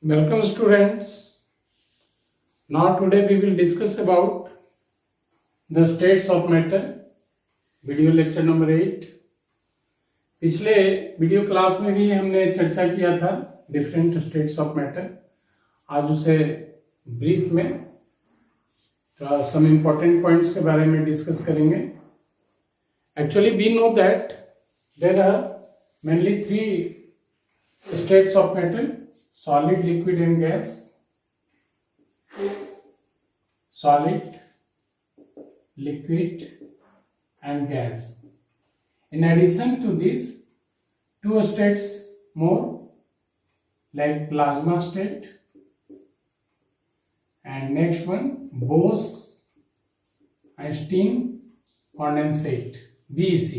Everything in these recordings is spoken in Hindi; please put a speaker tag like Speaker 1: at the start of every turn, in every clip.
Speaker 1: Welcome students. Now today we will discuss about the states of matter. Video lecture number 8. पिछले वीडियो क्लास में भी हमने चर्चा किया था डिफरेंट स्टेट्स ऑफ मैटर. आज उसे ब्रीफ में थोड़ा सम इम्पोर्टेंट पॉइंट्स के बारे में डिस्कस करेंगे. Actually we know that there are mainly 3 states of matter: solid, liquid and gas. Solid, liquid and gas. In addition to this, 2 states more like plasma state and next one Bose-Einstein condensate BEC.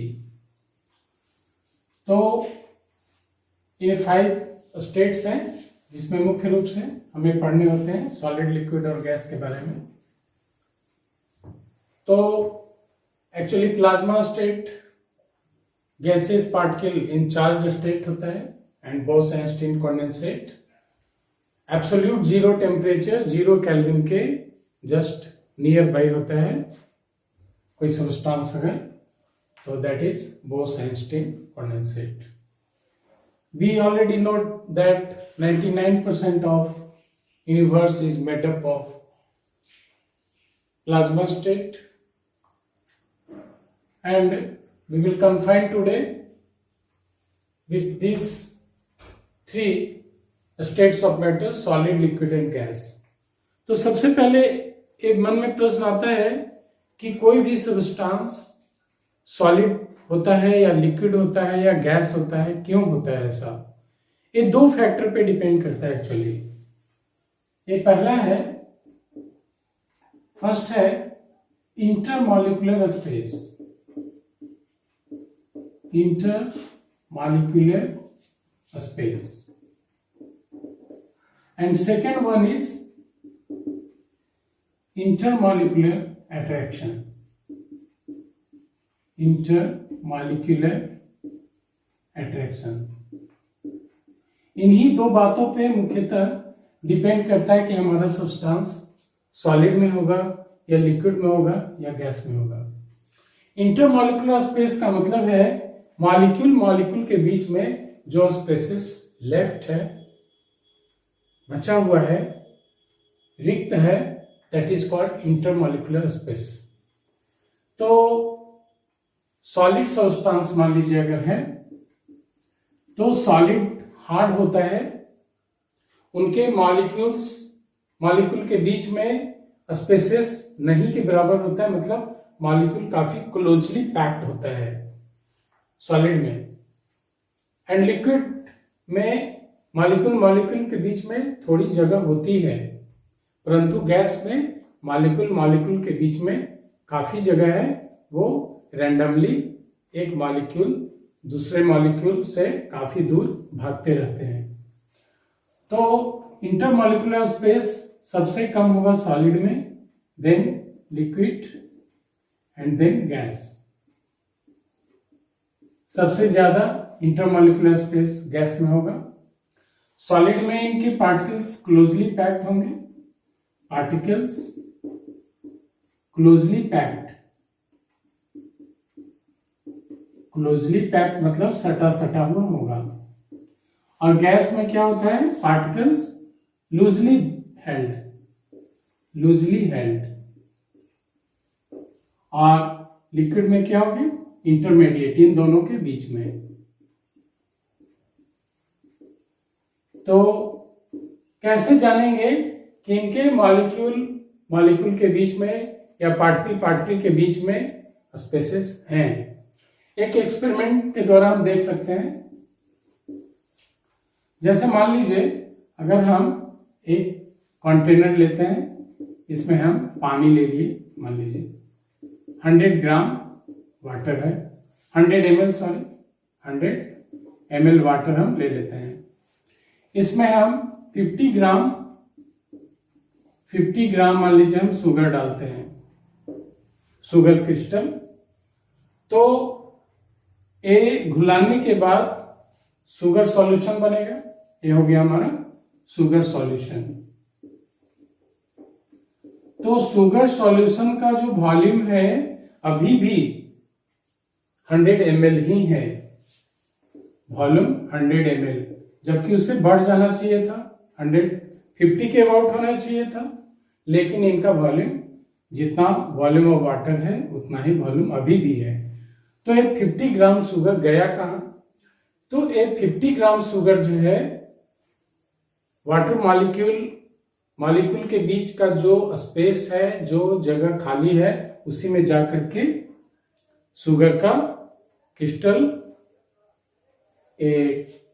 Speaker 1: तो ये 5 स्टेट्स हैं जिसमें मुख्य रूप से हमें पढ़ने होते हैं सॉलिड, लिक्विड और गैस के बारे में. तो actually plasma state gases particle in charge state होता है and Bose-Einstein condensate absolute zero temperature 0 kelvin के जस्ट नियर बाई होता है कोई सब्सटेंस अगर, तो that is Bose-Einstein condensate. We already know that 99% of universe is made up of plasma state, and we will confine today with these 3 states of matter: solid, liquid and gas. तो सबसे पहले एक मन में प्रश्न आता है कि कोई भी सब्सटेंस सॉलिड होता है या लिक्विड होता है या गैस होता है, क्यों होता है ऐसा? ये 2 फैक्टर पे डिपेंड करता है एक्चुअली. ये पहला है, फर्स्ट है intermolecular space. Intermolecular space and second one is intermolecular attraction. Intermolecular attraction. इन्हीं 2 बातों पे मुख्यतः डिपेंड करता है कि हमारा सब्सटेंस सॉलिड में होगा या लिक्विड में होगा या गैस में होगा. इंटरमॉलिक्यूलर स्पेस का मतलब है मॉलिक्यूल के बीच में जो स्पेसेस लेफ्ट है, बचा हुआ है, रिक्त है, that is called intermolecular space. तो सॉलिड सब्सटेंस मान लीजिए अगर है तो सॉलिड हार्ड होता है, उनके मॉलिक्यूल के बीच में स्पेसेस नहीं के बराबर होता है, मतलब मॉलिक्यूल काफी क्लोजली पैक्ड होता है सॉलिड में. एंड लिक्विड में मॉलिक्यूल के बीच में थोड़ी जगह होती है, परंतु गैस में मॉलिक्यूल के बीच में काफी जगह है. वो रैंडमली एक मॉलिक्यूल दूसरे मॉलिक्यूल से काफी दूर भागते रहते हैं. तो इंटरमॉलिक्यूलर स्पेस सबसे कम होगा सॉलिड में, then liquid and then gas. सबसे ज्यादा इंटरमॉलिक्यूलर स्पेस गैस में होगा. सॉलिड में इनके पार्टिकल्स क्लोजली पैक्ड होंगे. पार्टिकल्स क्लोजली पैक्ड मतलब सटा हुआ होगा. और गैस में क्या होता है? Particles loosely held. और लिक्विड में क्या होगा? इंटरमीडिएट, इन दोनों के बीच में. तो कैसे जानेंगे कि इनके मॉलिक्यूल के बीच में या पार्टिकल के बीच में स्पेसेस हैं? एक एक्सपेरिमेंट के द्वारा हम देख सकते हैं. जैसे मान लीजिए अगर हम एक कंटेनर लेते हैं, इसमें हम पानी ले लिए, मान लीजिए 100 ग्राम वाटर है, 100 ml वाटर हम ले लेते हैं. इसमें हम 50 ग्राम मान लीजिए हम शुगर डालते हैं, शुगर क्रिस्टल. तो ये घुलाने के बाद शुगर सॉल्यूशन बनेगा. ये हो गया हमारा शुगर सॉल्यूशन। तो शुगर सॉल्यूशन का जो वॉल्यूम है अभी भी 100 ml ही है, वॉल्यूम 100 ml, जबकि उससे बढ़ जाना चाहिए था, 150 के अबाउट होना चाहिए था, लेकिन इनका वॉल्यूम जितना वॉल्यूम ऑफ वाटर है उतना ही वॉल्यूम अभी भी है। तो ये 50 ग्राम शुगर गया कहाँ? तो ये 50 ग्राम शुगर जो है वाटर मॉलिक्यूल के बीच का जो स्पेस है, जो जगह खाली है, उसी में जा करके शुगर का क्रिस्टल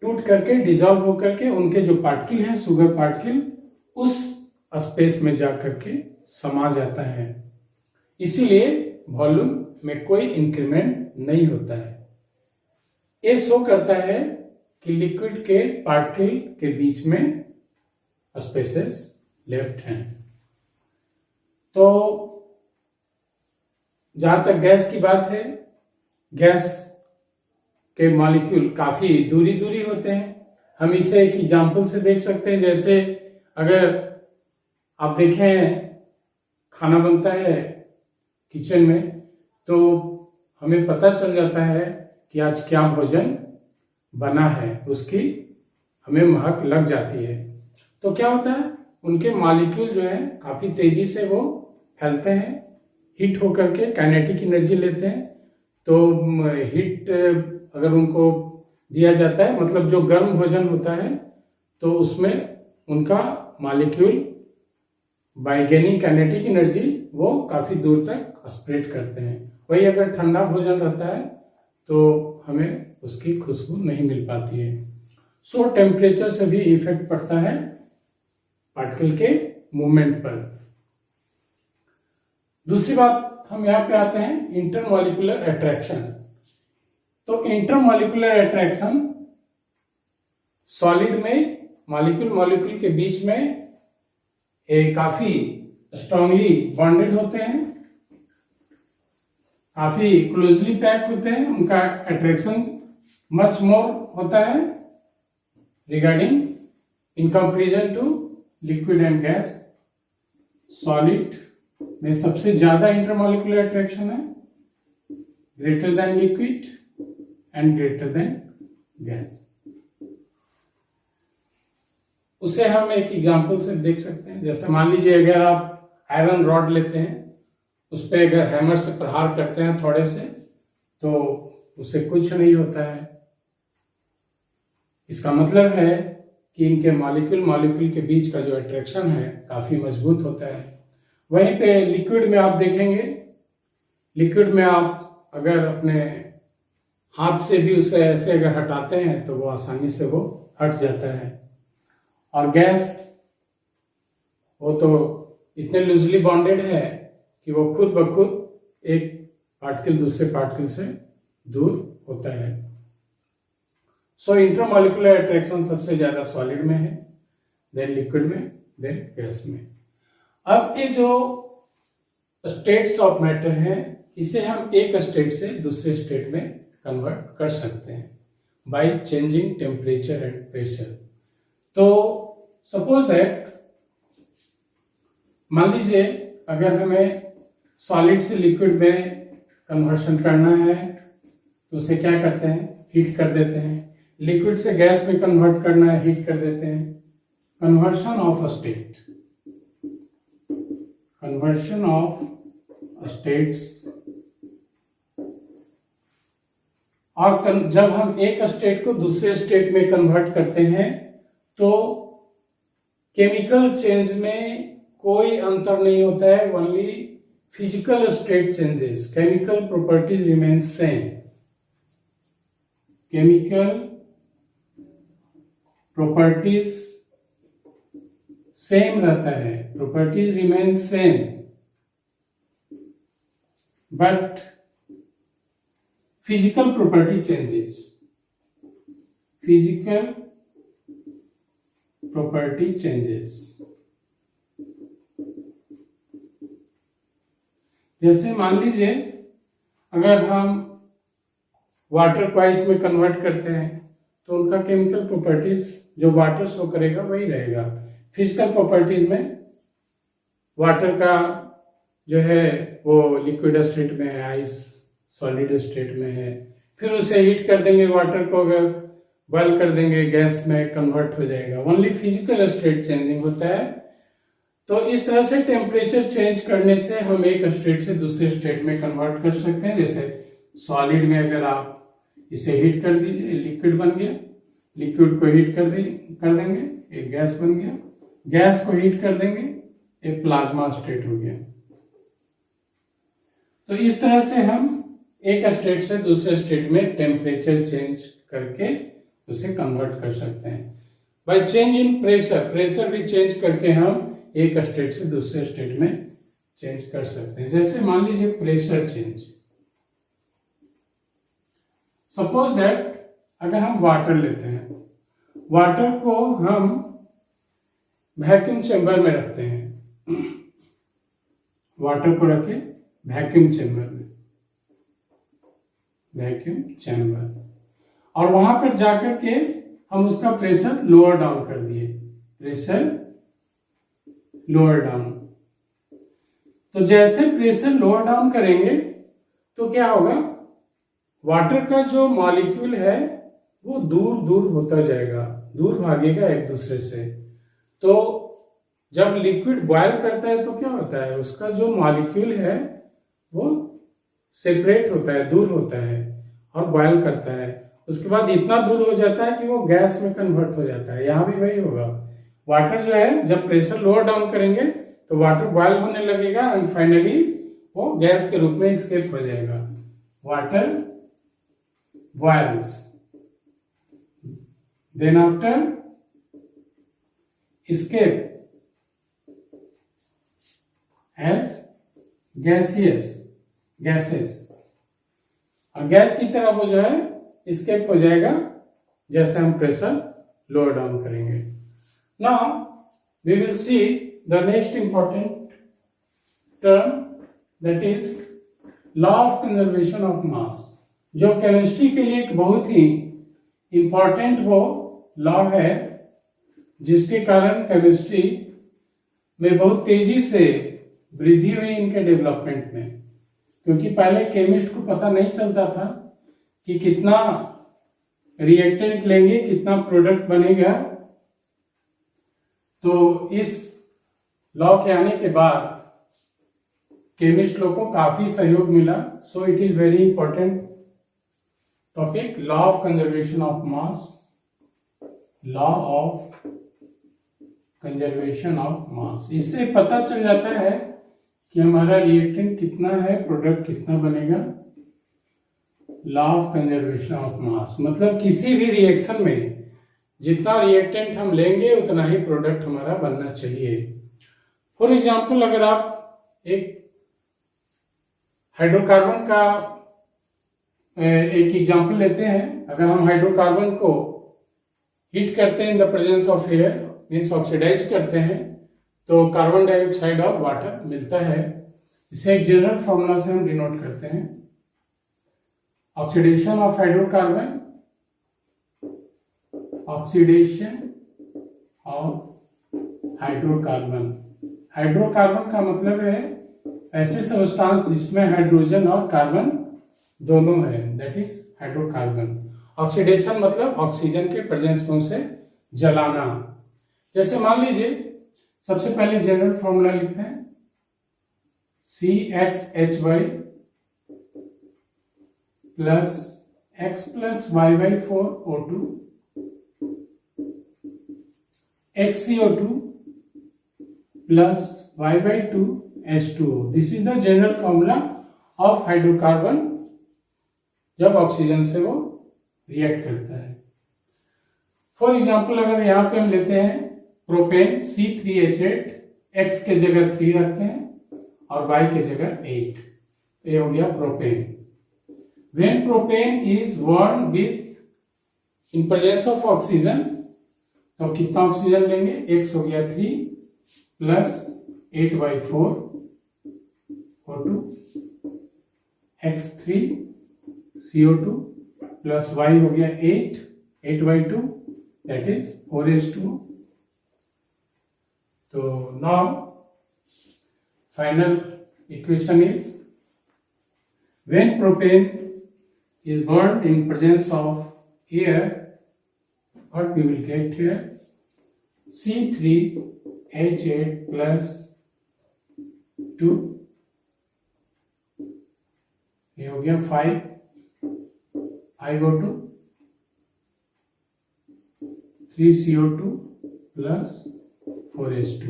Speaker 1: टूट करके डिजॉल्व होकर के उनके जो पार्टिकल हैं, शुगर पार्टिकल, उस स्पेस में जा करके समा जाता है। इसीलिए वॉल्यूम में कोई इंक्रीमेंट नहीं होता है। ये शो करता है कि लिक्विड के पार्टिकल के बीच में स्पेसेस लेफ्ट हैं। तो जहां तक गैस की बात है, गैस के मॉलिक्यूल काफी दूरी होते हैं। हम इसे एक एग्जांपल से देख सकते हैं। जैसे अगर आप देखें खाना बनता है किचन में, तो हमें पता चल जाता है कि आज क्या भोजन बना है, उसकी हमें महक लग जाती है। तो क्या होता है, उनके मॉलिक्यूल जो है काफी तेजी से वो फैलते हैं, हीट होकर के काइनेटिक एनर्जी लेते हैं। तो हीट अगर उनको दिया जाता है, मतलब जो गर्म भोजन होता है, तो उसमें उनका molecule by gaining kinetic energy वो काफी दूर तक स्प्रेड करते हैं। वही अगर ठंडा भोजन रहता है तो हमें उसकी खुशबू नहीं मिल पाती है। सो टेम्परेचर से भी इफेक्ट पड़ता है पार्टिकल के मूवमेंट पर। दूसरी बात, हम यहाँ पे आते हैं इंटरमॉलिक्यूलर अट्रैक्शन। तो इंटरमॉलिक्यूलर अट्रैक्शन सॉलिड में मॉलिक्यूल के बीच में काफी स्ट्रांगली बॉन्डेड होते हैं, काफी क्लोजली पैक होते हैं। उनका अट्रैक्शन मच मोर होता है regarding in comparison to liquid and gas. Solid में सबसे ज्यादा इंटरमॉलिक्यूलर अट्रैक्शन है, greater than liquid and greater than gas. उसे हम एक एग्जांपल से देख सकते हैं। जैसे मान लीजिए अगर आप आयरन रॉड लेते हैं, उस पर अगर हैमर से प्रहार करते हैं थोड़े से, तो उसे कुछ नहीं होता है। इसका मतलब है कि इनके मॉलिक्यूल के बीच का जो अट्रैक्शन है काफी मजबूत होता है। वहीं पे लिक्विड में आप देखेंगे, लिक्विड में आप अगर अपने हाथ से भी उसे ऐसे अगर हटाते हैं तो वो आसानी से वो हट जाता है। और गैस, वो तो इतने लूजली बॉन्डेड है कि वो खुद ब खुद एक पार्टिकल दूसरे पार्टिकल से दूर होता है। सो इंटरमॉलिक्यूलर अट्रैक्शन सबसे ज्यादा सॉलिड में है, देन लिक्विड में, देन गैस में। अब ये जो स्टेट्स ऑफ मैटर है, इसे हम एक स्टेट से दूसरे स्टेट में कन्वर्ट कर सकते हैं by changing temperature and pressure. तो सपोज दैट, मान लीजिए अगर हमें सॉलिड से लिक्विड में कन्वर्शन करना है तो उसे क्या करते हैं, हीट कर देते हैं। लिक्विड से गैस में कन्वर्ट करना है, हीट कर देते हैं। Conversion of state, conversion of states. और जब हम एक स्टेट को दूसरे स्टेट में कन्वर्ट करते हैं तो केमिकल चेंज में कोई अंतर नहीं होता है, only physical state changes, chemical properties remain same. Chemical properties same रहता है, properties remain same, but physical property changes, physical property changes. जैसे मान लीजिए अगर हम वाटर को आइस में कन्वर्ट करते हैं तो उनका केमिकल प्रॉपर्टीज जो वाटर शो करेगा वही रहेगा। फिजिकल प्रॉपर्टीज में वाटर का जो है वो लिक्विड स्टेट में है, आइस सॉलिड स्टेट में है, फिर उसे हीट कर देंगे, वाटर को अगर बॉयल कर देंगे गैस में कन्वर्ट हो जाएगा। ओनली फिजिकल स्टेट चेंजिंग होता है। तो इस तरह से टेम्परेचर चेंज करने से हम एक स्टेट से दूसरे स्टेट में कन्वर्ट कर सकते हैं। जैसे सॉलिड में अगर आप इसे हीट कर दीजिए, लिक्विड बन गया, लिक्विड को हीट कर देंगे, एक गैस बन गया, गैस को हीट कर देंगे, एक प्लाज्मा स्टेट हो गया। तो इस तरह से हम एक स्टेट से दूसरे स्टेट में टेम्परेचर चेंज करके उसे कन्वर्ट कर सकते हैं। By change in pressure, pressure भी चेंज करके हम एक स्टेट से दूसरे स्टेट में चेंज कर सकते हैं। जैसे मान लीजिए प्रेशर चेंज, सपोज दैट अगर हम वाटर लेते हैं, वाटर को हम वैक्यूम चेंबर में रखते हैं, वाटर को रखे वैक्यूम चेंबर में, वैक्यूम चैम्बर, और वहां पर जाकर के हम उसका प्रेशर लोअर डाउन कर दिए, प्रेशर लोअर डाउन। तो जैसे प्रेशर लोअर डाउन करेंगे तो क्या होगा, वाटर का जो मॉलिक्यूल है वो दूर दूर होता जाएगा, दूर भागेगा एक दूसरे से। तो जब लिक्विड बॉयल करता है तो क्या होता है, उसका जो मॉलिक्यूल है वो सेपरेट होता है, दूर होता है और बॉयल करता है। उसके बाद इतना दूर हो जाता है कि वो गैस में कन्वर्ट हो जाता है। यहाँ भी वही होगा, वाटर जो है जब प्रेशर लोअर डाउन करेंगे तो वाटर बॉयल होने लगेगा एंड फाइनली वो गैस के रूप में एस्केप हो जाएगा। Water boils, then after escape as gases, और गैस की तरह वो जो है escape हो जाएगा जैसे हम प्रेशर लोअर डाउन करेंगे। Now we will see the next important term, that is law of conservation of mass, जो केमिस्ट्री के लिए एक बहुत ही इंपॉर्टेंट वो लॉ है जिसके कारण केमिस्ट्री में बहुत तेजी से वृद्धि हुई इनके डेवलपमेंट में। क्योंकि पहले केमिस्ट को पता नहीं चलता था कि कितना रिएक्टेंट लेंगे, कितना प्रोडक्ट बनेगा। तो इस लॉ के आने के बाद केमिस्ट लोग को काफी सहयोग मिला। So it is very important topic, law of conservation of mass, law of conservation of मास। इससे पता चल जाता है कि हमारा रिएक्टेंट कितना है, प्रोडक्ट कितना बनेगा। लॉ ऑफ कंजर्वेशन ऑफ मास मतलब किसी भी रिएक्शन में जितना रिएक्टेंट हम लेंगे उतना ही प्रोडक्ट हमारा बनना चाहिए। फॉर एग्जाम्पल अगर आप एक हाइड्रोकार्बन का एक एग्जाम्पल लेते हैं, अगर हम हाइड्रोकार्बन को हीट करते हैं in the presence of air, means oxidise करते हैं, तो कार्बन डाइऑक्साइड और वाटर मिलता है। इसे एक जनरल फॉर्मूला से हम डिनोट करते हैं, oxidation of hydrocarbon, oxidation of hydrocarbon. Hydrocarbon का मतलब है ऐसे सब्सटेंस जिसमें हाइड्रोजन और कार्बन दोनों है, दैट इज हाइड्रोकार्बन। ऑक्सीडेशन मतलब ऑक्सीजन के प्रेजेंस में उसे जलाना। जैसे मान लीजिए सबसे पहले जनरल फॉर्मूला लिखते हैं, CxHy plus x plus y/4 O2 XCO2 plus y/2 H2O। This is the general formula of hydrocarbon जब ऑक्सीजन से वो रिएक्ट करता है। फॉर एग्जाम्पल अगर यहाँ पे हम लेते हैं प्रोपेन C3H8, X के जगह 3 रखते हैं और Y के जगह 8, तो ये हो गया propane. When propane is warm with in presence of oxygen, तो कितना ऑक्सीजन लेंगे, X हो गया 3 plus 8/4 O2 X3 CO2 plus Y हो गया 8/2 that is 4h2. So now final equation is, when propane is burned in presence of air, what we will get here, C3H8 plus 2, ये हो गया 5, I go to 3CO2 plus 4H2.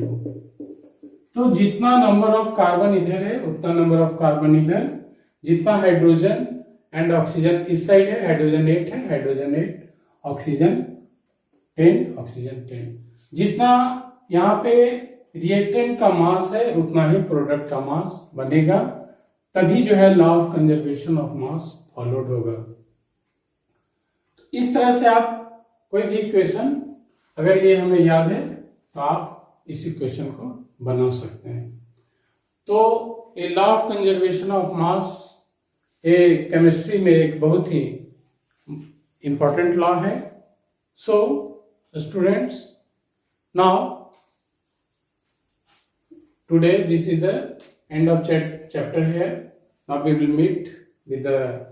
Speaker 1: तो जितना नंबर ऑफ कार्बन इधर है उतना नंबर ऑफ कार्बन इधर, जितना हाइड्रोजन एंड ऑक्सीजन इस साइड है, हाइड्रोजन 8 है, हाइड्रोजन 8, ऑक्सीजन 10, ऑक्सीजन 10, जितना यहाँ पे रिएक्टेंट का मास है उतना ही प्रोडक्ट का मास बनेगा, तभी जो है law of conservation of mass followed होगा। इस तरह से आप कोई भी इक्वेशन, अगर ये हमें याद है तो आप इस इक्वेशन को बना सकते हैं। तो a law of conservation of mass ये केमिस्ट्री में एक बहुत ही इंपॉर्टेंट लॉ है। So students, now today this is the end of chapter here. Now we will meet with the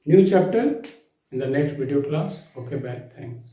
Speaker 1: new chapter in the next video class. Okay, bye. Thanks.